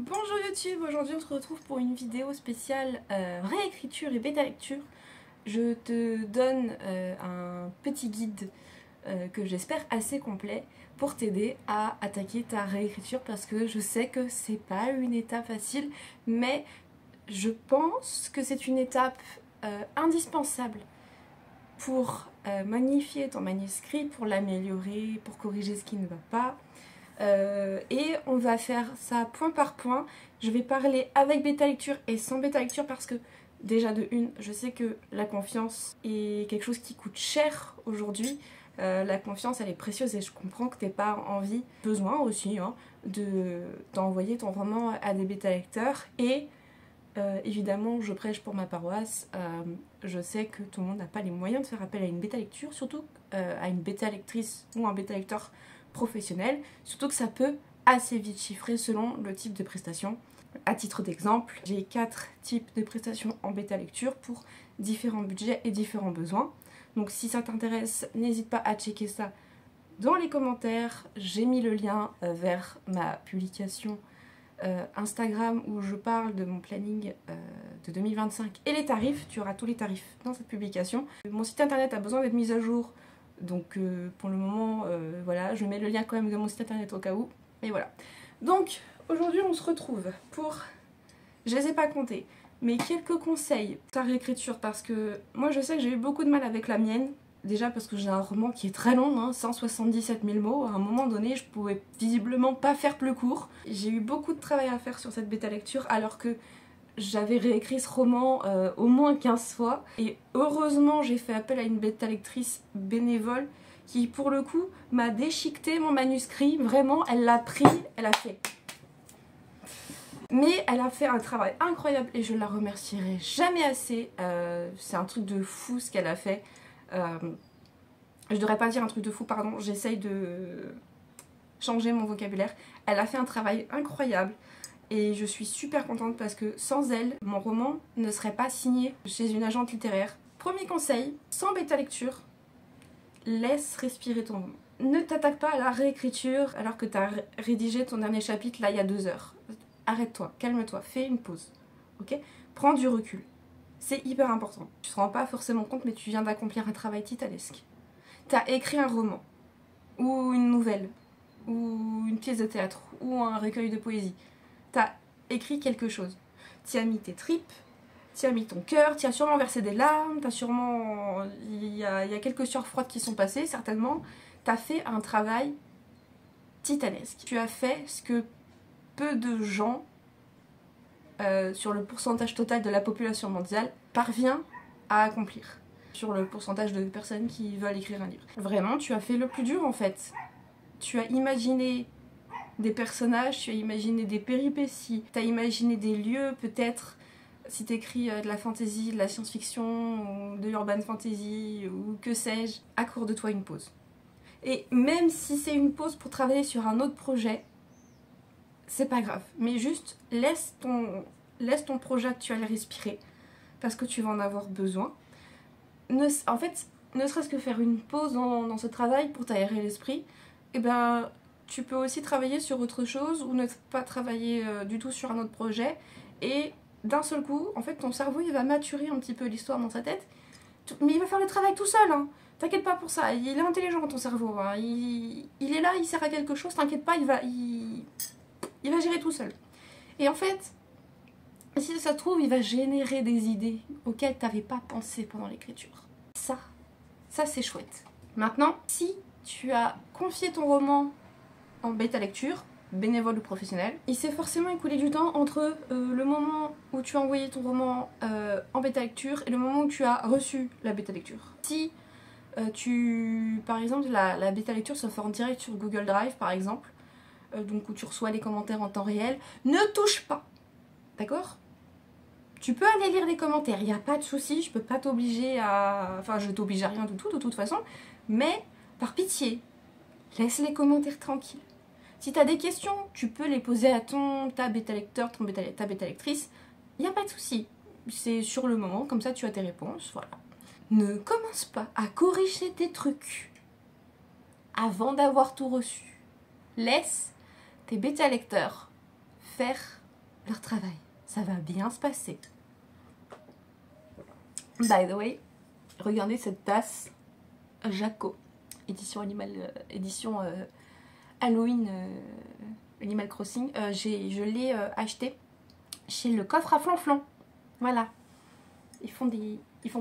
Bonjour YouTube, aujourd'hui on se retrouve pour une vidéo spéciale réécriture et bêta lecture. Je te donne un petit guide que j'espère assez complet pour t'aider à attaquer ta réécriture parce que je sais que c'est pas une étape facile, mais je pense que c'est une étape indispensable pour magnifier ton manuscrit, pour l'améliorer, pour corriger ce qui ne va pas. Et on va faire ça point par point. Je vais parler avec bêta lecture et sans bêta lecture parce que déjà de une, je sais que la confiance est quelque chose qui coûte cher aujourd'hui. La confiance elle est précieuse et je comprends que t'aies pas envie, besoin aussi hein, d'envoyer ton roman à des bêta lecteurs. Et évidemment je prêche pour ma paroisse, je sais que tout le monde n'a pas les moyens de faire appel à une bêta lecture, surtout à une bêta lectrice ou un bêta lecteur professionnel, surtout que ça peut assez vite chiffrer selon le type de prestation. À titre d'exemple, j'ai 4 types de prestations en bêta lecture pour différents budgets et différents besoins. Donc si ça t'intéresse, n'hésite pas à checker ça dans les commentaires. J'ai mis le lien vers ma publication Instagram où je parle de mon planning de 2025 et les tarifs. Tu auras tous les tarifs dans cette publication. Mon site internet a besoin d'être mis à jour. Donc pour le moment, voilà, je mets le lien quand même de mon site internet au cas où. Et voilà. Donc aujourd'hui on se retrouve pour, je les ai pas comptés, mais quelques conseils pour ta réécriture parce que moi je sais que j'ai eu beaucoup de mal avec la mienne. Déjà parce que j'ai un roman qui est très long, hein, 177 000 mots. À un moment donné, je pouvais visiblement pas faire plus court. J'ai eu beaucoup de travail à faire sur cette bêta lecture alors que j'avais réécrit ce roman au moins 15 fois et heureusement j'ai fait appel à une bêta lectrice bénévole qui pour le coup m'a déchiqueté mon manuscrit, vraiment elle l'a pris, elle a fait. Mais elle a fait un travail incroyable et je la remercierai jamais assez, c'est un truc de fou ce qu'elle a fait. Je devrais pas dire un truc de fou, pardon, j'essaye de changer mon vocabulaire. Elle a fait un travail incroyable. Et je suis super contente parce que sans elle, mon roman ne serait pas signé chez une agente littéraire. Premier conseil, sans bêta lecture, laisse respirer ton roman. Ne t'attaque pas à la réécriture alors que tu as rédigé ton dernier chapitre là il y a 2 heures. Arrête-toi, calme-toi, fais une pause. Ok ? Prends du recul. C'est hyper important. Tu ne te rends pas forcément compte mais tu viens d'accomplir un travail titanesque. Tu as écrit un roman, ou une nouvelle, ou une pièce de théâtre, ou un recueil de poésie. T'as écrit quelque chose, t'y as mis tes tripes, t'y as mis ton cœur, t'y as sûrement versé des larmes, t'as sûrement... Il y a quelques sueurs froides qui sont passées, certainement. T'as fait un travail titanesque. Tu as fait ce que peu de gens, sur le pourcentage total de la population mondiale, parvient à accomplir. Sur le pourcentage de personnes qui veulent écrire un livre. Vraiment, tu as fait le plus dur en fait. Tu as imaginé des personnages, tu as imaginé des péripéties, tu as imaginé des lieux peut-être, si tu écris de la fantasy, de la science-fiction, ou de l'urban fantasy, ou que sais-je, accorde-toi une pause. Et même si c'est une pause pour travailler sur un autre projet, c'est pas grave, mais juste laisse ton projet actuel respirer, parce que tu vas en avoir besoin. En fait, ne serait-ce que faire une pause dans ce travail pour t'aérer l'esprit, et ben tu peux aussi travailler sur autre chose ou ne pas travailler du tout sur un autre projet et d'un seul coup, en fait, ton cerveau il va maturer un petit peu l'histoire dans sa tête, mais il va faire le travail tout seul, hein. T'inquiète pas pour ça, il est intelligent ton cerveau, hein. Il est là, il sert à quelque chose, t'inquiète pas, il va gérer tout seul. Et en fait, si ça se trouve, il va générer des idées auxquelles t'avais pas pensé pendant l'écriture. Ça c'est chouette. Maintenant, si tu as confié ton roman en bêta lecture, bénévole ou professionnel, il s'est forcément écoulé du temps entre le moment où tu as envoyé ton roman en bêta lecture et le moment où tu as reçu la bêta lecture. Si par exemple, la bêta lecture se fait en direct sur Google Drive par exemple, donc où tu reçois les commentaires en temps réel, ne touche pas, d'accord ? Tu peux aller lire les commentaires, il n'y a pas de souci, je peux pas t'obliger à... Enfin, je t'oblige à rien du tout, de toute façon, mais par pitié, laisse les commentaires tranquilles. Si tu as des questions, tu peux les poser à ta bêta lecteur, ta bêta lectrice, il n'y a pas de souci. C'est sur le moment, comme ça tu as tes réponses, voilà. Ne commence pas à corriger tes trucs avant d'avoir tout reçu. Laisse tes bêta lecteurs faire leur travail. Ça va bien se passer. By the way, regardez cette tasse Jaco, édition Halloween Animal Crossing. Je l'ai acheté chez le coffre à flanflan. Voilà. Ils font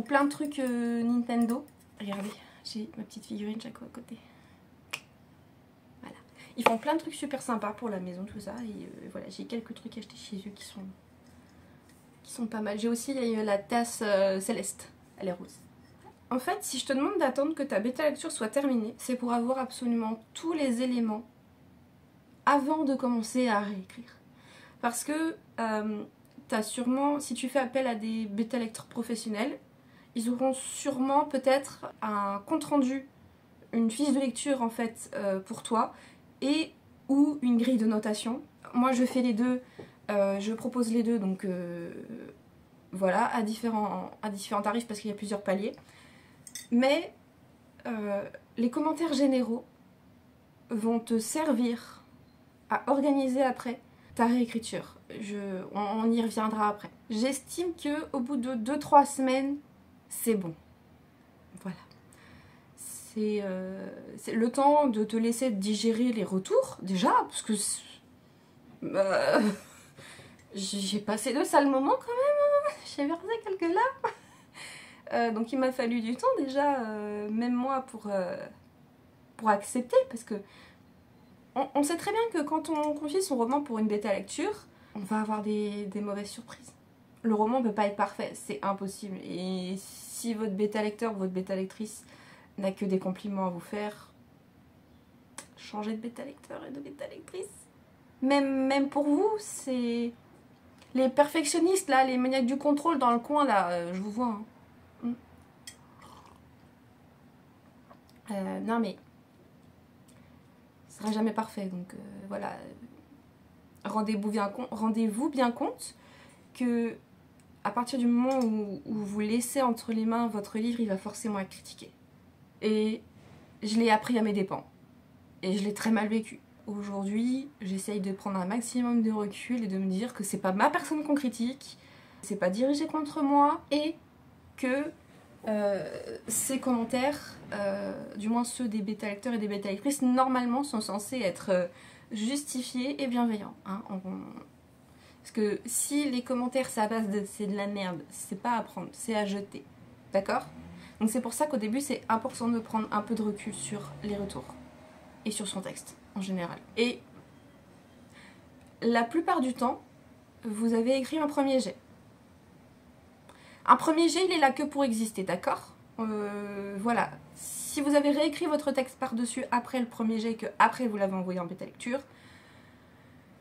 plein de trucs Nintendo. Regardez, j'ai ma petite figurine Jaco à côté. Voilà. Ils font plein de trucs super sympas pour la maison, tout ça. Et voilà, j'ai quelques trucs achetés chez eux qui sont pas mal. J'ai aussi la tasse Céleste. Elle est rose. En fait, si je te demande d'attendre que ta bêta lecture soit terminée, c'est pour avoir absolument tous les éléments avant de commencer à réécrire. Parce que t'as sûrement, si tu fais appel à des bêta lecteurs professionnels, ils auront sûrement peut-être un compte rendu, une fiche de lecture en fait pour toi, et ou une grille de notation. Moi je fais les deux, je propose les deux, donc voilà, à différents tarifs parce qu'il y a plusieurs paliers. Mais les commentaires généraux vont te servir à organiser après ta réécriture. On y reviendra après. J'estime qu'au bout de 2-3 semaines, c'est bon. Voilà. C'est le temps de te laisser digérer les retours, déjà, parce que j'ai passé de sales moments quand même. J'ai versé quelques larmes. Donc il m'a fallu du temps déjà, même moi, pour accepter, parce que on sait très bien que quand on confie son roman pour une bêta lecture, on va avoir des mauvaises surprises. Le roman ne peut pas être parfait, c'est impossible. Et si votre bêta lecteur ou votre bêta lectrice n'a que des compliments à vous faire, changez de bêta lecteur et de bêta lectrice. Même pour vous, c'est... Les perfectionnistes, là, les maniaques du contrôle dans le coin, là, je vous vois. Hein. Non mais... Ce sera jamais parfait, donc voilà. Rendez-vous bien compte que à partir du moment où vous laissez entre les mains votre livre, il va forcément être critiqué. Et je l'ai appris à mes dépens. Et je l'ai très mal vécu. Aujourd'hui, j'essaye de prendre un maximum de recul et de me dire que c'est pas ma personne qu'on critique, c'est pas dirigé contre moi, et que ces commentaires, du moins ceux des bêta lecteurs et des bêta lectrices, normalement sont censés être justifiés et bienveillants. Hein. Parce que si les commentaires c'est à base de c'est de la merde, c'est pas à prendre, c'est à jeter. D'accord? Donc c'est pour ça qu'au début c'est important de prendre un peu de recul sur les retours et sur son texte en général. Et la plupart du temps, vous avez écrit un premier jet. Un premier jet, il est là que pour exister, d'accord? Voilà. Si vous avez réécrit votre texte par-dessus après le premier jet et que après vous l'avez envoyé en bêta lecture,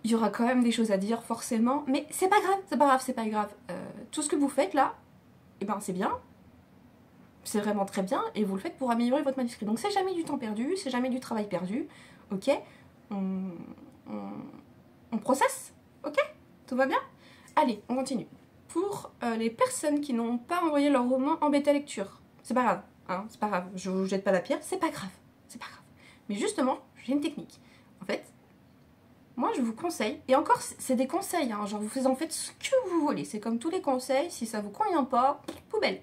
il y aura quand même des choses à dire, forcément. Mais c'est pas grave, c'est pas grave, c'est pas grave. Tout ce que vous faites là, eh ben c'est bien. C'est vraiment très bien et vous le faites pour améliorer votre manuscrit. Donc c'est jamais du temps perdu, c'est jamais du travail perdu. Ok? On processe? Ok? Tout va bien? Allez, on continue. Pour les personnes qui n'ont pas envoyé leur roman en bêta lecture, c'est pas grave, hein, c'est pas grave, je vous jette pas la pierre, c'est pas grave, c'est pas grave. Mais justement, j'ai une technique. En fait, moi je vous conseille, et encore c'est des conseils, hein, genre vous en faites ce que vous voulez, c'est comme tous les conseils, si ça vous convient pas, poubelle.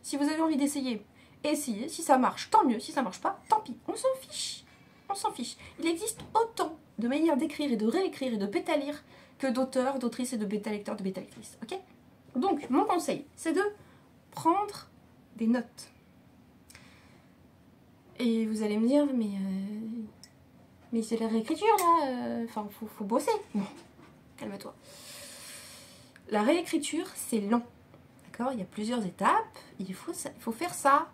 Si vous avez envie d'essayer, essayez, si ça marche, tant mieux, si ça marche pas, tant pis, on s'en fiche. On s'en fiche. Il existe autant de manières d'écrire et de réécrire et de bêta-lire que d'auteurs, d'autrices et de bêta-lecteurs, de bêta-lectrices, ok? Donc, mon conseil, c'est de prendre des notes. Et vous allez me dire, mais c'est la réécriture, là, enfin, faut bosser. Bon, calme-toi. La réécriture, c'est long, d'accord? Il y a plusieurs étapes, il faut faire ça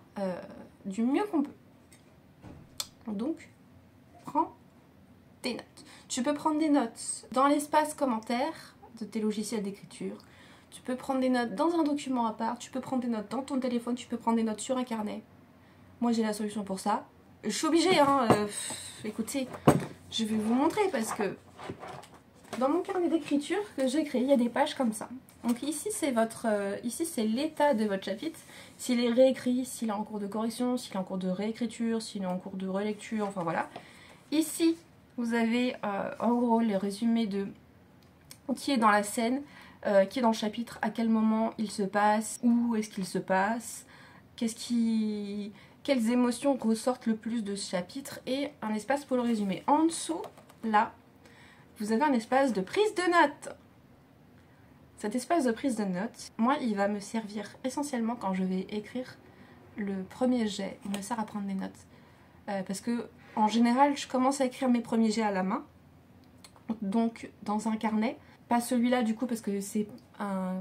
du mieux qu'on peut. Donc, prends des notes. Tu peux prendre des notes dans l'espace commentaire de tes logiciels d'écriture. Tu peux prendre des notes dans un document à part. Tu peux prendre des notes dans ton téléphone. Tu peux prendre des notes sur un carnet. Moi, j'ai la solution pour ça. Je suis obligée, hein. Écoutez, je vais vous montrer parce que dans mon carnet d'écriture que j'ai créé, il y a des pages comme ça. Donc ici, c'est l'état de votre chapitre. S'il est réécrit, s'il est en cours de correction, s'il est en cours de réécriture, s'il est en cours de relecture, enfin voilà. Ici, vous avez en gros le résumé de qui est dans la scène, qui est dans le chapitre, à quel moment il se passe, où est-ce qu'il se passe, quelles émotions ressortent le plus de ce chapitre, et un espace pour le résumer. En dessous, là, vous avez un espace de prise de notes. Cet espace de prise de notes, moi, il va me servir essentiellement quand je vais écrire le premier jet. Il me sert à prendre des notes. Parce que, en général, je commence à écrire mes premiers jets à la main. Donc, dans un carnet. Pas celui-là, du coup, parce que c'est un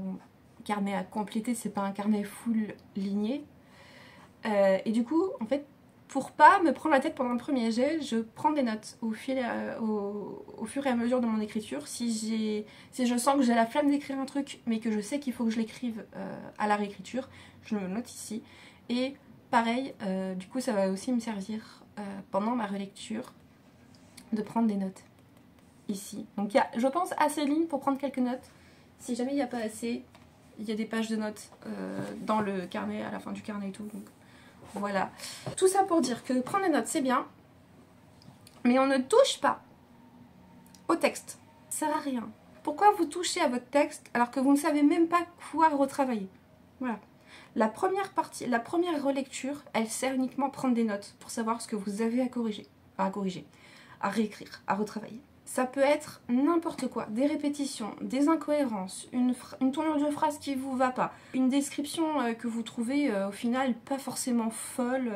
carnet à compléter, c'est pas un carnet full ligné. Et du coup, en fait, pour pas me prendre la tête pendant le premier jet, je prends des notes au fur et à mesure de mon écriture. Si je sens que j'ai la flemme d'écrire un truc, mais que je sais qu'il faut que je l'écrive à la réécriture, je me note ici. Et pareil, du coup, ça va aussi me servir pendant ma relecture de prendre des notes ici. Donc il y a, je pense, assez de lignes pour prendre quelques notes. Si jamais il n'y a pas assez, il y a des pages de notes dans le carnet, à la fin du carnet et tout. Donc, voilà. Tout ça pour dire que prendre des notes, c'est bien, mais on ne touche pas au texte. Ça sert à rien. Pourquoi vous touchez à votre texte alors que vous ne savez même pas quoi retravailler? Voilà. La première partie, la première relecture, elle sert uniquement à prendre des notes pour savoir ce que vous avez à corriger, à réécrire, à retravailler. Ça peut être n'importe quoi, des répétitions, des incohérences, une tournure de phrase qui vous va pas, une description que vous trouvez au final pas forcément folle,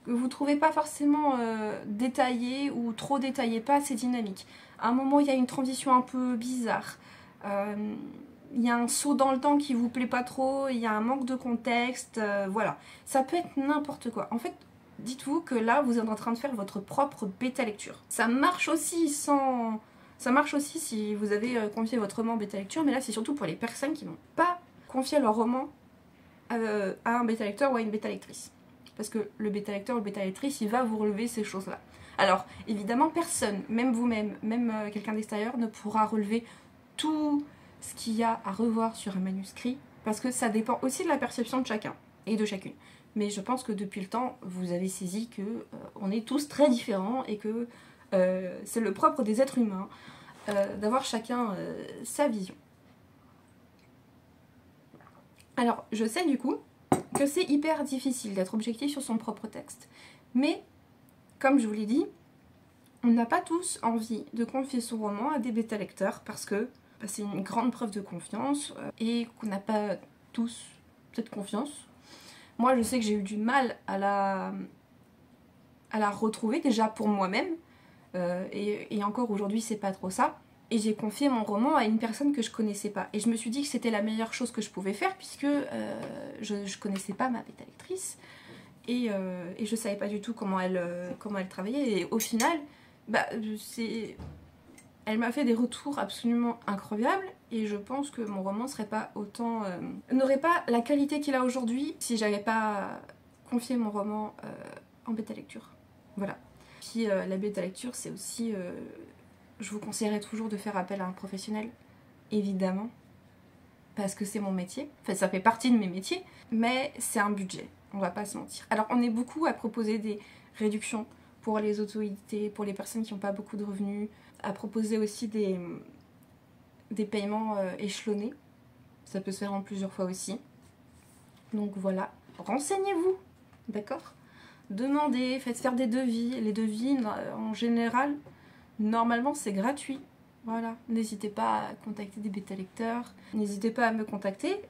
que vous trouvez pas forcément détaillée ou trop détaillée, pas assez dynamique. À un moment il y a une transition un peu bizarre, il y a un saut dans le temps qui vous plaît pas trop, il y a un manque de contexte, voilà. Ça peut être n'importe quoi. En fait, dites-vous que là, vous êtes en train de faire votre propre bêta lecture. Ça marche aussi si vous avez confié votre roman en bêta lecture, mais là, c'est surtout pour les personnes qui n'ont pas confié leur roman à un bêta lecteur ou à une bêta lectrice. Parce que le bêta lecteur ou le bêta lectrice, il va vous relever ces choses-là. Alors, évidemment, personne, même vous-même, même quelqu'un d'extérieur, ne pourra relever tout ce qu'il y a à revoir sur un manuscrit, parce que ça dépend aussi de la perception de chacun et de chacune. Mais je pense que depuis le temps, vous avez saisi que on est tous très différents et que c'est le propre des êtres humains d'avoir chacun sa vision. Alors, je sais du coup que c'est hyper difficile d'être objectif sur son propre texte. Mais, comme je vous l'ai dit, on n'a pas tous envie de confier son roman à des bêta-lecteurs parce que c'est une grande preuve de confiance et qu'on n'a pas tous cette confiance. Moi, je sais que j'ai eu du mal à la retrouver, déjà pour moi-même, et encore aujourd'hui, c'est pas trop ça. Et j'ai confié mon roman à une personne que je connaissais pas. Et je me suis dit que c'était la meilleure chose que je pouvais faire, puisque je connaissais pas ma bêta-lectrice, et je savais pas du tout comment elle travaillait. Et au final, elle m'a fait des retours absolument incroyables, et je pense que mon roman serait pas autant n'aurait pas la qualité qu'il a aujourd'hui si j'avais pas confié mon roman en bêta lecture. Voilà. Puis la bêta lecture, c'est aussi je vous conseillerais toujours de faire appel à un professionnel, évidemment, parce que c'est mon métier. Enfin, ça fait partie de mes métiers, mais c'est un budget, on va pas se mentir. Alors, on est beaucoup à proposer des réductions pour les auto-édités, pour les personnes qui n'ont pas beaucoup de revenus, à proposer aussi des paiements échelonnés. Ça peut se faire en plusieurs fois aussi. Donc voilà, renseignez-vous, d'accord? Demandez, faites faire des devis. Les devis, en général, normalement, c'est gratuit. Voilà, n'hésitez pas à contacter des bêta-lecteurs. N'hésitez pas à me contacter.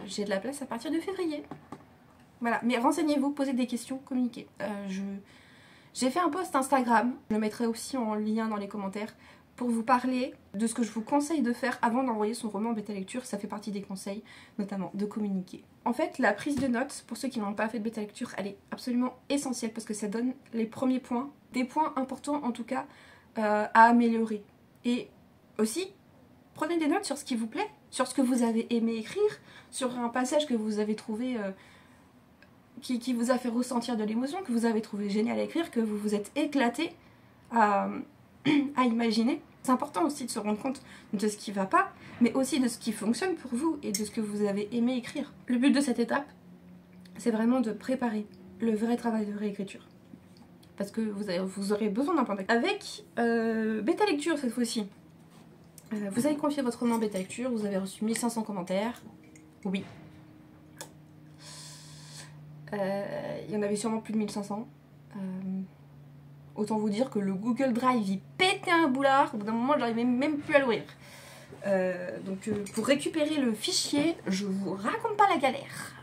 J'ai de la place à partir de février. Voilà, mais renseignez-vous, posez des questions, communiquez. J'ai fait un post Instagram, je le mettrai aussi en lien dans les commentaires, pour vous parler de ce que je vous conseille de faire avant d'envoyer son roman en bêta-lecture. Ça fait partie des conseils, notamment de communiquer. En fait, la prise de notes, pour ceux qui n'ont pas fait de bêta-lecture, elle est absolument essentielle parce que ça donne les premiers points, des points importants en tout cas, à améliorer. Et aussi, prenez des notes sur ce qui vous plaît, sur ce que vous avez aimé écrire, sur un passage que vous avez trouvé qui vous a fait ressentir de l'émotion, que vous avez trouvé génial à écrire, que vous vous êtes éclaté à imaginer. C'est important aussi de se rendre compte de ce qui ne va pas, mais aussi de ce qui fonctionne pour vous et de ce que vous avez aimé écrire. Le but de cette étape, c'est vraiment de préparer le vrai travail de réécriture. Parce que vous aurez besoin d'un point d'accueil. Avec bêta lecture cette fois-ci, Vous avez confié votre roman bêta lecture, vous avez reçu 1500 commentaires. Oui. Il y en avait sûrement plus de 1500. Autant vous dire que le Google Drive il pétait un boulard. Au bout d'un moment, j'arrivais même plus à l'ouvrir. Donc pour récupérer le fichier, je vous raconte pas la galère.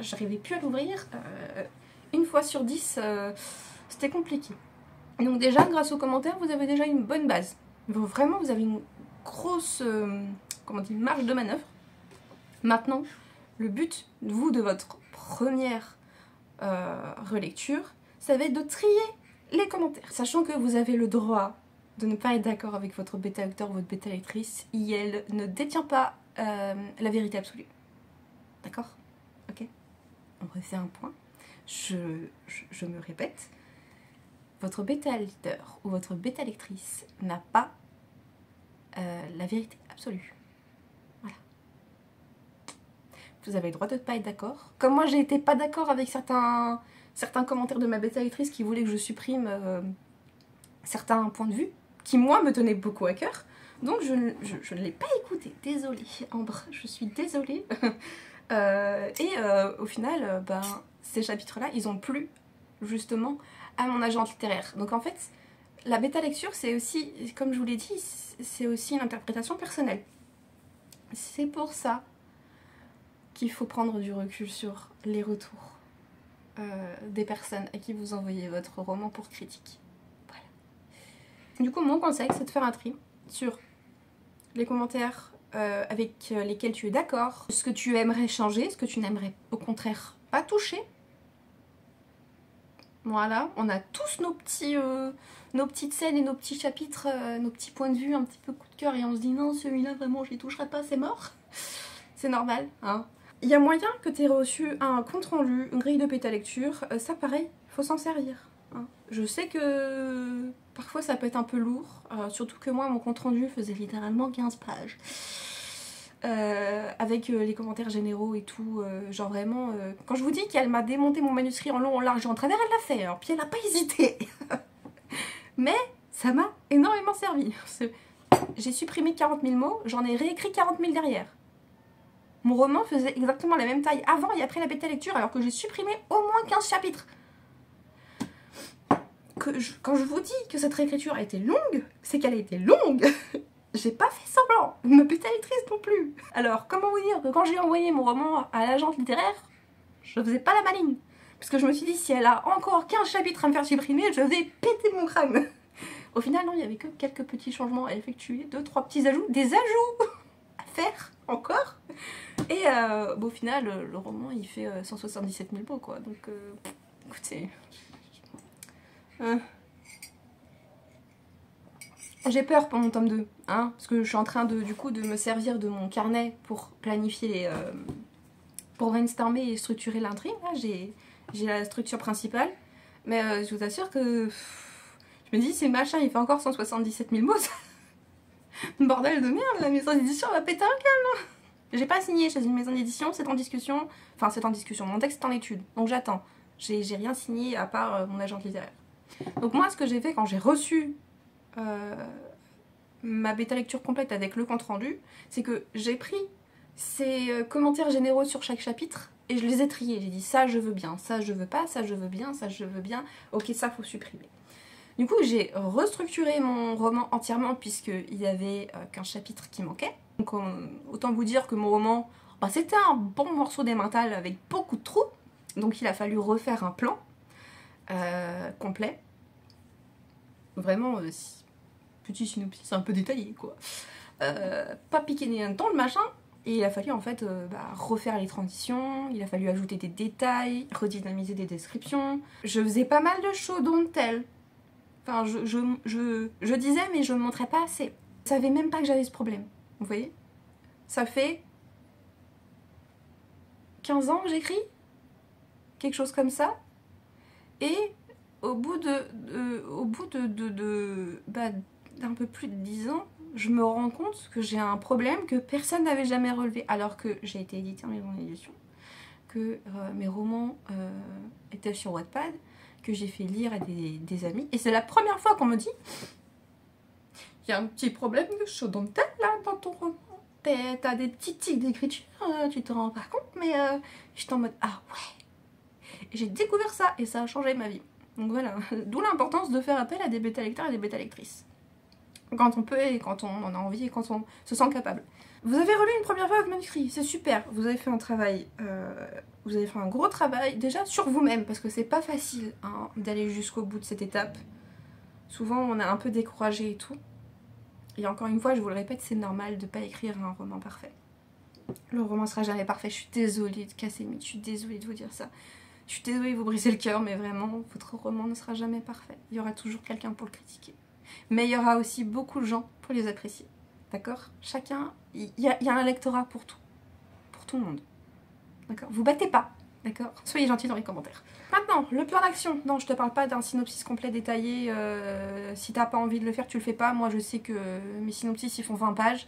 J'arrivais plus à l'ouvrir. Une fois sur 10, c'était compliqué. Donc déjà, grâce aux commentaires, vous avez déjà une bonne base. Vraiment, vous avez une grosse marge de manœuvre. Maintenant, le but, vous, de votre première relecture, ça va être de trier les commentaires. Sachant que vous avez le droit de ne pas être d'accord avec votre bêta lecteur ou votre bêta lectrice, et elle ne détient pas la vérité absolue. D'accord? Ok? On refait un point. Je me répète. Votre bêta lecteur ou votre bêta lectrice n'a pas la vérité absolue. Voilà. Vous avez le droit de ne pas être d'accord. Comme moi, j'ai été pas d'accord avec certains commentaires de ma bêta lectrice qui voulaient que je supprime certains points de vue qui, moi, me tenaient beaucoup à cœur. Donc, je ne l'ai pas écouté. Désolée, Ambre, je suis désolée. Au final, ces chapitres-là, ils ont plu, justement, à mon agente littéraire. Donc, en fait, la bêta lecture, c'est aussi, comme je vous l'ai dit, c'est aussi une interprétation personnelle. C'est pour ça qu'il faut prendre du recul sur les retours des personnes à qui vous envoyez votre roman pour critique. Voilà. Du coup, mon conseil, c'est de faire un tri sur les commentaires avec lesquels tu es d'accord, ce que tu aimerais changer, ce que tu n'aimerais au contraire pas toucher. Voilà, on a tous nos petites scènes et nos petits chapitres, nos petits points de vue, un petit peu coup de cœur, et on se dit non, celui-là vraiment je les toucherai pas, c'est mort. C'est normal, hein. Il y a moyen que tu aies reçu un compte rendu, une grille de bêta lecture, ça pareil, faut s'en servir. Hein. Je sais que parfois ça peut être un peu lourd, surtout que moi mon compte rendu faisait littéralement 15 pages. Avec les commentaires généraux et tout, genre vraiment, quand je vous dis qu'elle m'a démonté mon manuscrit en long, en large et en travers, elle l'a fait, hein, puis elle n'a pas hésité. Mais ça m'a énormément servi. J'ai supprimé 40 000 mots, j'en ai réécrit 40 000 derrière. Mon roman faisait exactement la même taille avant et après la bêta lecture, alors que j'ai supprimé au moins 15 chapitres. Quand je vous dis que cette réécriture a été longue, c'est qu'elle a été longue. J'ai pas fait semblant, ma bêta lectrice non plus. Alors, comment vous dire que quand j'ai envoyé mon roman à l'agente littéraire, je faisais pas la maligne. Parce que je me suis dit, si elle a encore 15 chapitres à me faire supprimer, je vais péter mon crâne. Au final, non, il y avait que quelques petits changements à effectuer, 2-3 petits ajouts, des ajouts à faire encore. Et au final, le roman, il fait 177 000 mots, quoi. Donc, écoutez... J'ai peur pour mon tome 2, hein, parce que je suis en train de me servir de mon carnet pour planifier pour brainstormer et structurer l'intrigue. J'ai la structure principale, mais je vous assure que je me dis, si le machin il fait encore 177 000 mots, bordel de merde, la maison d'édition va péter un câble. J'ai pas signé chez une maison d'édition, c'est en discussion, mon texte est en étude, donc j'attends. J'ai rien signé à part mon agent littéraire. Donc moi, ce que j'ai fait quand j'ai reçu ma bêta lecture complète avec le compte rendu, c'est que j'ai pris ces commentaires généraux sur chaque chapitre et je les ai triés. J'ai dit ça je veux bien, ça je veux pas, ça je veux bien, ça je veux bien, ok ça faut supprimer. Du coup j'ai restructuré mon roman entièrement puisqu'il y avait qu'un chapitre qui manquait. Donc autant vous dire que mon roman, c'était un bon morceau d'émental avec beaucoup de trous, donc il a fallu refaire un plan complet. Vraiment, petit synopsis un peu détaillé, quoi. Pas piquer dans le machin. Et il a fallu, en fait, refaire les transitions. Il a fallu ajouter des détails, redynamiser des descriptions. Je faisais pas mal de show don't tell. Enfin, je disais, mais je ne montrais pas assez. Je savais même pas que j'avais ce problème. Vous voyez? Ça fait 15 ans que j'écris. Quelque chose comme ça. Et... au bout d'un peu plus de 10 ans, je me rends compte que j'ai un problème que personne n'avait jamais relevé, alors que j'ai été éditée en maison d'édition, que mes romans étaient sur Wattpad, que j'ai fait lire à des amis, et c'est la première fois qu'on me dit y a un petit problème de chaudron de tête là dans ton roman. T'as des petits tics d'écriture, tu te rends pas compte, mais j'étais en mode ah ouais. Et j'ai découvert ça et ça a changé ma vie. Donc voilà, d'où l'importance de faire appel à des bêta lecteurs et des bêta lectrices. Quand on peut et quand on en a envie et quand on se sent capable. Vous avez relu une première fois votre manuscrit, c'est super. Vous avez fait un travail, vous avez fait un gros travail déjà sur vous-même parce que c'est pas facile hein, d'aller jusqu'au bout de cette étape. Souvent on est un peu découragé et tout. Et encore une fois, je vous le répète, c'est normal de pas écrire un roman parfait. Le roman sera jamais parfait, je suis désolée de casser le mythe, je suis désolée de vous dire ça. Je suis désolée de vous briser le cœur, mais vraiment, votre roman ne sera jamais parfait. Il y aura toujours quelqu'un pour le critiquer. Mais il y aura aussi beaucoup de gens pour les apprécier. D'accord? Chacun, il y a un lectorat pour tout. Pour tout le monde. D'accord? Vous battez pas. D'accord? Soyez gentils dans les commentaires. Maintenant, le plan d'action. Non, je te parle pas d'un synopsis complet détaillé. Si t'as pas envie de le faire, tu le fais pas. Moi, je sais que mes synopsis, ils font 20 pages.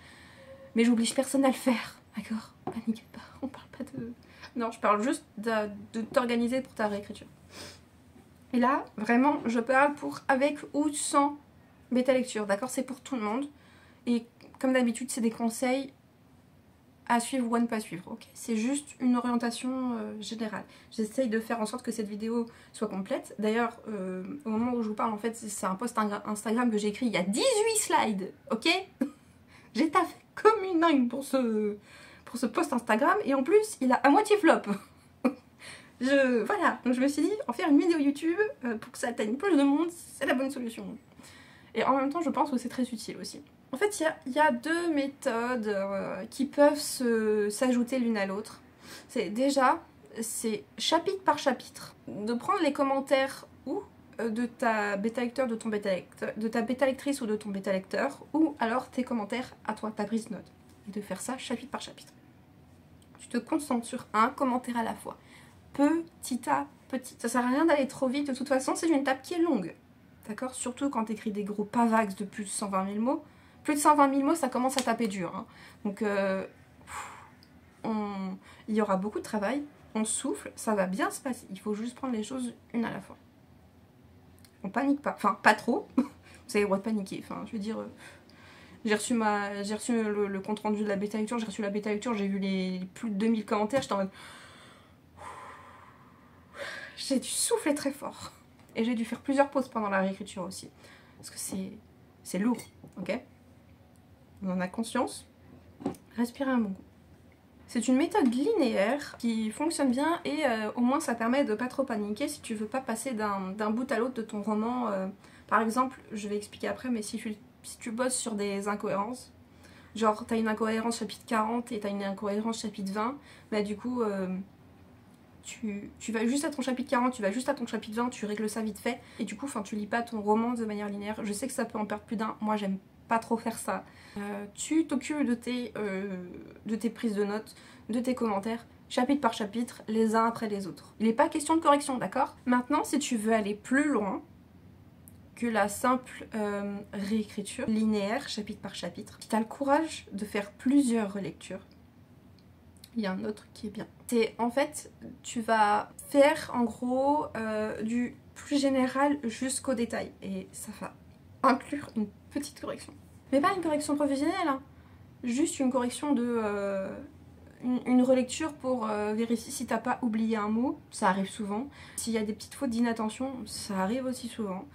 Mais j'oblige personne à le faire. D'accord? Paniquez pas. On parle pas de... Non, je parle juste de t'organiser pour ta réécriture. Et là, vraiment, je parle pour avec ou sans bêta lecture. D'accord? C'est pour tout le monde. Et comme d'habitude, c'est des conseils à suivre ou à ne pas suivre, ok? C'est juste une orientation générale. J'essaye de faire en sorte que cette vidéo soit complète. D'ailleurs, au moment où je vous parle, en fait, c'est un post Instagram que j'ai écrit il y a 18 slides, ok? J'ai taffé comme une dingue pour ce post Instagram, et en plus, il a à moitié flop. Voilà, donc je me suis dit, en faire une vidéo YouTube pour que ça atteigne plus de monde, c'est la bonne solution. Et en même temps, je pense que c'est très utile aussi. En fait, il y a deux méthodes qui peuvent s'ajouter l'une à l'autre. C'est chapitre par chapitre. De prendre les commentaires ou de ta bêta lecteur, de ta bêta lectrice ou de ton bêta lecteur, ou alors tes commentaires à toi, ta prise de note. Et de faire ça chapitre par chapitre. Tu te concentres sur un commentaire à la fois. Petit à petit. Ça sert à rien d'aller trop vite, de toute façon, c'est une étape qui est longue. D'accord? Surtout quand tu écris des gros pavax de plus de 120 000 mots. Plus de 120 000 mots, ça commence à taper dur. Hein. Donc, il y aura beaucoup de travail. On souffle, ça va bien se passer. Il faut juste prendre les choses une à la fois. On panique pas. Enfin, pas trop. Vous avez le droit de paniquer. Enfin, je veux dire... j'ai reçu le compte rendu de la bêta lecture. J'ai reçu la bêta lecture. J'ai vu les plus de 2000 commentaires. J'étais en mode... J'ai dû souffler très fort. Et j'ai dû faire plusieurs pauses pendant la réécriture aussi. Parce que c'est lourd, ok? On en a conscience. Respirez un bon coup. C'est une méthode linéaire qui fonctionne bien et au moins ça permet de pas trop paniquer si tu veux pas passer d'un bout à l'autre de ton roman. Par exemple, je vais expliquer après, mais si tu bosses sur des incohérences, genre t'as une incohérence chapitre 40 et t'as une incohérence chapitre 20, bah du coup... Tu vas juste à ton chapitre 40, tu vas juste à ton chapitre 20, tu règles ça vite fait. Et du coup, tu lis pas ton roman de manière linéaire. Je sais que ça peut en perdre plus d'un. Moi, j'aime pas trop faire ça. Tu t'occupes de tes prises de notes, de tes commentaires, chapitre par chapitre, les uns après les autres. Il n'est pas question de correction, d'accord? Maintenant, si tu veux aller plus loin que la simple réécriture linéaire, chapitre par chapitre, si tu as le courage de faire plusieurs relectures, il y a un autre qui est bien. C'est en fait, tu vas faire en gros du plus général jusqu'au détail. Et ça va inclure une petite correction. Mais pas une correction professionnelle, hein. Juste une correction de... une relecture pour vérifier si t'as pas oublié un mot. Ça arrive souvent. S'il y a des petites fautes d'inattention, ça arrive aussi souvent.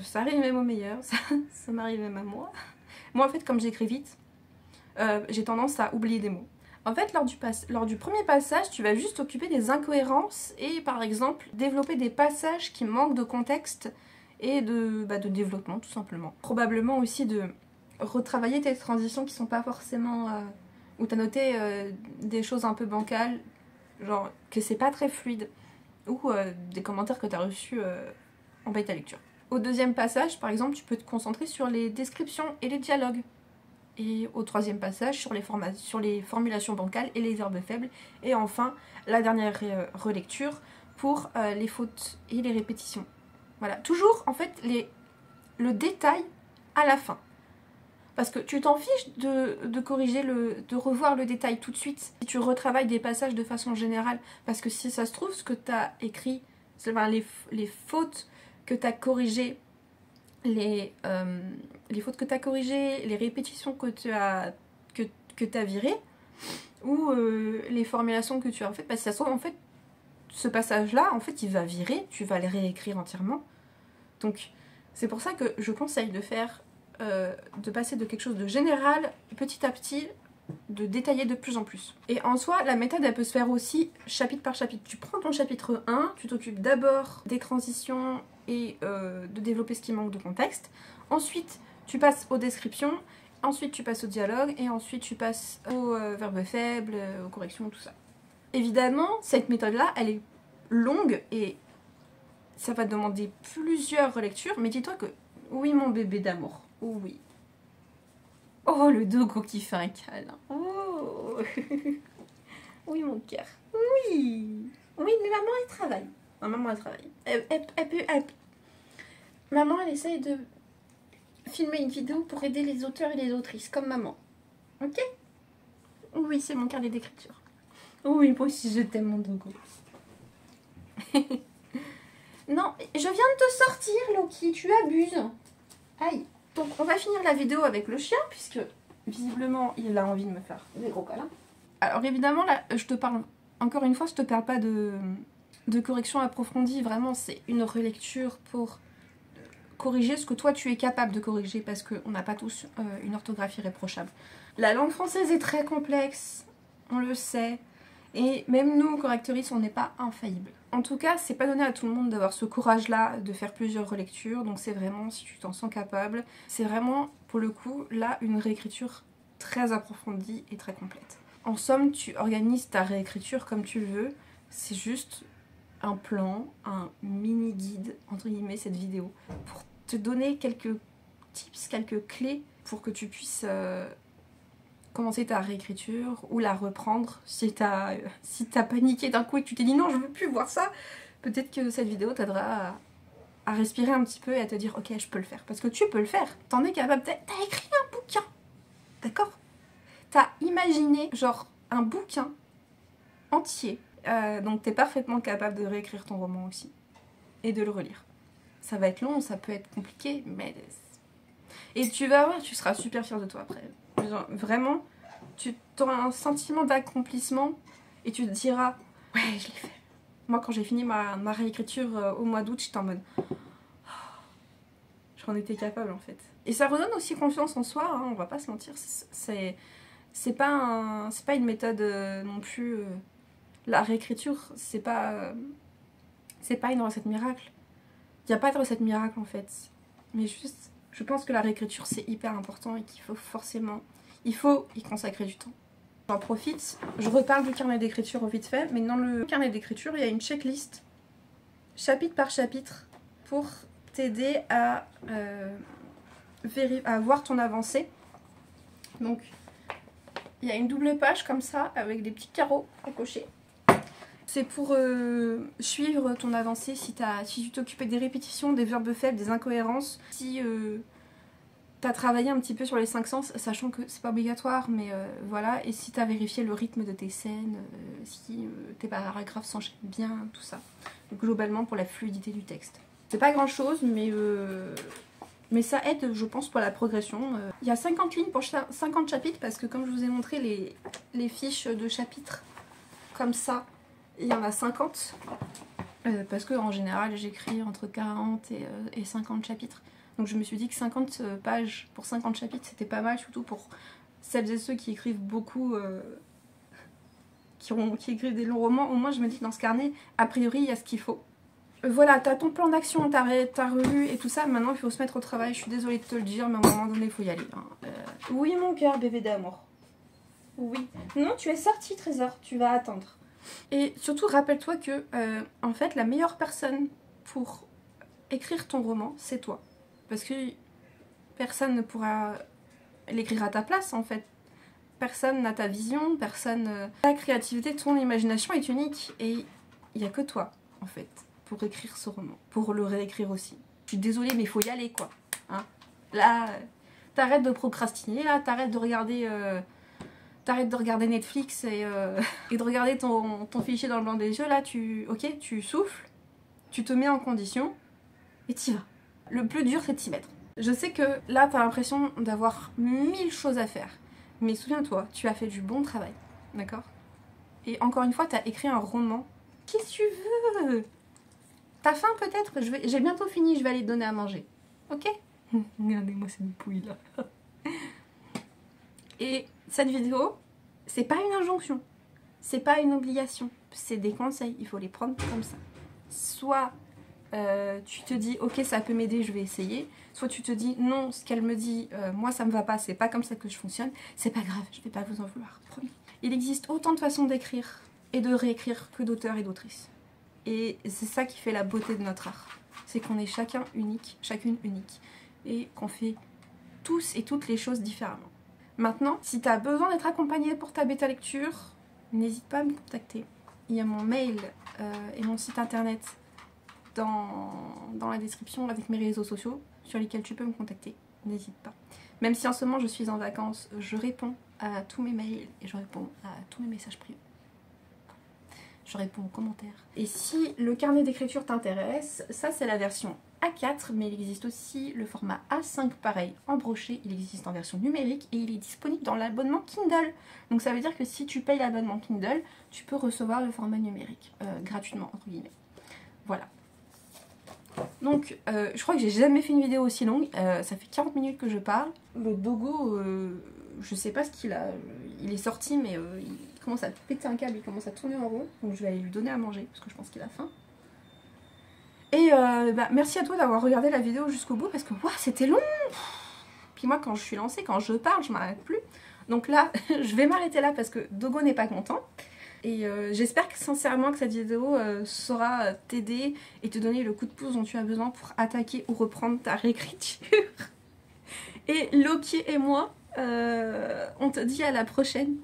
Ça arrive même au meilleur. Ça m'arrive même à moi. Moi en fait, comme j'écris vite, j'ai tendance à oublier des mots. En fait, lors du premier passage, tu vas juste t'occuper des incohérences et par exemple développer des passages qui manquent de contexte et de développement tout simplement. Probablement aussi de retravailler tes transitions qui sont pas forcément... où tu as noté des choses un peu bancales, genre que c'est pas très fluide, ou des commentaires que tu as reçus en bêta lecture. Au deuxième passage, par exemple, tu peux te concentrer sur les descriptions et les dialogues. Et au troisième passage, sur les formulations bancales et les verbes faibles. Et enfin, la dernière relecture pour les fautes et les répétitions. Voilà, toujours en fait le détail à la fin. Parce que tu t'en fiches de corriger, de revoir le détail tout de suite. Si tu retravailles des passages de façon générale. Parce que si ça se trouve, ce que tu as écrit, les fautes que tu as corrigées les fautes que tu as corrigées, les répétitions que tu as virées, ou les formulations que tu as faites, parce que ça se trouve, en fait, ce passage-là, en fait, il va virer, tu vas le réécrire entièrement. Donc, c'est pour ça que je conseille de faire, de passer de quelque chose de général, petit à petit, de détailler de plus en plus. Et en soi, la méthode, elle peut se faire aussi chapitre par chapitre. Tu prends ton chapitre 1, tu t'occupes d'abord des transitions et de développer ce qui manque de contexte. Ensuite, tu passes aux descriptions. Ensuite, tu passes au dialogue. Et ensuite, tu passes aux verbes faibles, aux corrections, tout ça. Évidemment, cette méthode-là, elle est longue et ça va demander plusieurs relectures. Mais dis-toi que, oui, mon bébé d'amour, oui. Oh, le dogo qui fait un câlin. Oh. Oui, mon cœur. Oui. Oui, mais maman, elle travaille. Non, maman, elle travaille. Maman, elle essaye de filmer une vidéo pour aider les auteurs et les autrices, comme maman. Ok? Oui, c'est mon carnet d'écriture. Oui, moi aussi, je t'aime, mon dogo. Non, je viens de te sortir, Loki, tu abuses. Aïe. Donc on va finir la vidéo avec le chien, puisque visiblement il a envie de me faire des gros câlins. Alors évidemment là, je te parle, encore une fois, je te parle pas de correction approfondie, vraiment c'est une relecture pour corriger ce que toi tu es capable de corriger, parce qu'on n'a pas tous une orthographe irréprochable. La langue française est très complexe, on le sait, et même nous, correctrices, on n'est pas infaillible. En tout cas, c'est pas donné à tout le monde d'avoir ce courage-là de faire plusieurs relectures, donc c'est vraiment, si tu t'en sens capable, c'est vraiment, pour le coup, là, une réécriture très approfondie et très complète. En somme, tu organises ta réécriture comme tu le veux, c'est juste un plan, un mini-guide, entre guillemets, cette vidéo, pour te donner quelques tips, quelques clés pour que tu puisses commencer ta réécriture ou la reprendre si t'as paniqué d'un coup et que tu t'es dit non, je veux plus voir ça. Peut-être que cette vidéo t'aidera à respirer un petit peu et à te dire ok, je peux le faire, parce que tu peux le faire, t'en es capable. T'as écrit un bouquin, d'accord, t'as imaginé genre un bouquin entier, donc t'es parfaitement capable de réécrire ton roman aussi et de le relire. Ça va être long, ça peut être compliqué, mais et tu vas voir, tu seras super fière de toi après. Genre, vraiment, tu auras un sentiment d'accomplissement et tu te diras ouais, je l'ai fait. Moi, quand j'ai fini ma réécriture au mois d'août, j'étais en mode oh, j'en étais capable en fait. Et ça redonne aussi confiance en soi, hein, on va pas se mentir. C'est pas une méthode non plus. La réécriture, c'est pas une recette miracle. Il n'y a pas de recette miracle en fait. Mais juste, je pense que la réécriture c'est hyper important et qu'il faut forcément, il faut y consacrer du temps. J'en profite, je reparle du carnet d'écriture au vite fait, mais dans le carnet d'écriture il y a une checklist, chapitre par chapitre, pour t'aider à voir ton avancée. Donc il y a une double page comme ça avec des petits carreaux à cocher. C'est pour suivre ton avancée si tu t'occupais des répétitions, des verbes faibles, des incohérences, si tu as travaillé un petit peu sur les 5 sens, sachant que c'est pas obligatoire, mais voilà, et si tu as vérifié le rythme de tes scènes, si tes paragraphes s'enchaînent bien, tout ça. Donc, globalement pour la fluidité du texte. C'est pas grand chose, mais ça aide, je pense, pour la progression. Il y a 50 lignes pour 50 chapitres, parce que comme je vous ai montré les fiches de chapitres comme ça, il y en a 50, parce que en général j'écris entre 40 et 50 chapitres. Donc je me suis dit que 50 pages pour 50 chapitres c'était pas mal, surtout pour celles et ceux qui écrivent beaucoup, qui écrivent des longs romans. Au moins je me dis que dans ce carnet, a priori il y a ce qu'il faut. Voilà, t'as ton plan d'action, t'as relu et tout ça, maintenant il faut se mettre au travail. Je suis désolée de te le dire, mais à un moment donné il faut y aller. Hein. Oui mon cœur, bébé d'amour. Oui. Non, tu es sorti Trésor, tu vas attendre. Et surtout, rappelle-toi que, en fait, la meilleure personne pour écrire ton roman, c'est toi. Parce que personne ne pourra l'écrire à ta place, en fait. Personne n'a ta vision, personne... Ta créativité, ton imagination est unique. Et il n'y a que toi, en fait, pour écrire ce roman. Pour le réécrire aussi. Je suis désolée, mais il faut y aller, quoi. Hein, là, t'arrêtes de procrastiner, là, t'arrêtes de regarder... T'arrêtes de regarder Netflix et de regarder ton fichier dans le blanc des yeux, là, tu souffles, tu te mets en condition et t'y vas. Le plus dur, c'est de s'y mettre. Je sais que là, t'as l'impression d'avoir 1000 choses à faire. Mais souviens-toi, tu as fait du bon travail, d'accord? Et encore une fois, t'as écrit un roman. Qu'est-ce que tu veux? T'as faim peut-être? J'ai bientôt fini, je vais aller te donner à manger. Ok? Regardez-moi cette pouille là. Et cette vidéo, c'est pas une injonction. C'est pas une obligation. C'est des conseils, il faut les prendre comme ça. Soit tu te dis ok ça peut m'aider, je vais essayer. Soit tu te dis non, ce qu'elle me dit, moi ça me va pas, c'est pas comme ça que je fonctionne. C'est pas grave, je vais pas vous en vouloir, promis. Il existe autant de façons d'écrire et de réécrire que d'auteurs et d'autrices. Et c'est ça qui fait la beauté de notre art. C'est qu'on est chacun unique, chacune unique. Et qu'on fait tous et toutes les choses différemment. Maintenant, si tu as besoin d'être accompagné pour ta bêta lecture, n'hésite pas à me contacter. Il y a mon mail et mon site internet dans la description avec mes réseaux sociaux sur lesquels tu peux me contacter. N'hésite pas. Même si en ce moment je suis en vacances, je réponds à tous mes mails et je réponds à tous mes messages privés. Je réponds aux commentaires. Et si le carnet d'écriture t'intéresse, ça c'est la version A4, mais il existe aussi le format A5 pareil, en brochet, il existe en version numérique et il est disponible dans l'abonnement Kindle. Donc ça veut dire que si tu payes l'abonnement Kindle, tu peux recevoir le format numérique, gratuitement entre guillemets. Voilà. Donc je crois que j'ai jamais fait une vidéo aussi longue, ça fait 40 minutes que je parle. Le dogo, je sais pas ce qu'il a, il est sorti mais il commence à péter un câble, il commence à tourner en rond, donc je vais aller lui donner à manger parce que je pense qu'il a faim. Et merci à toi d'avoir regardé la vidéo jusqu'au bout parce que wow, c'était long. Puis moi quand je suis lancée, quand je parle, je m'arrête plus. Donc là, je vais m'arrêter là parce que Dogo n'est pas content. Et j'espère que sincèrement que cette vidéo saura t'aider et te donner le coup de pouce dont tu as besoin pour attaquer ou reprendre ta réécriture. Et Loki et moi, on te dit à la prochaine.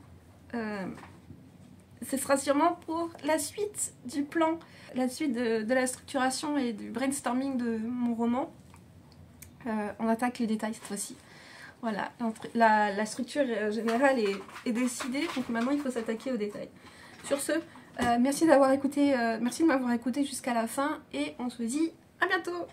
Ce sera sûrement pour la suite du plan, la suite de la structuration et du brainstorming de mon roman. On attaque les détails cette fois-ci. Voilà, la structure générale est décidée, donc maintenant il faut s'attaquer aux détails. Sur ce, merci d'avoir écouté, merci de m'avoir écouté jusqu'à la fin et on se dit à bientôt!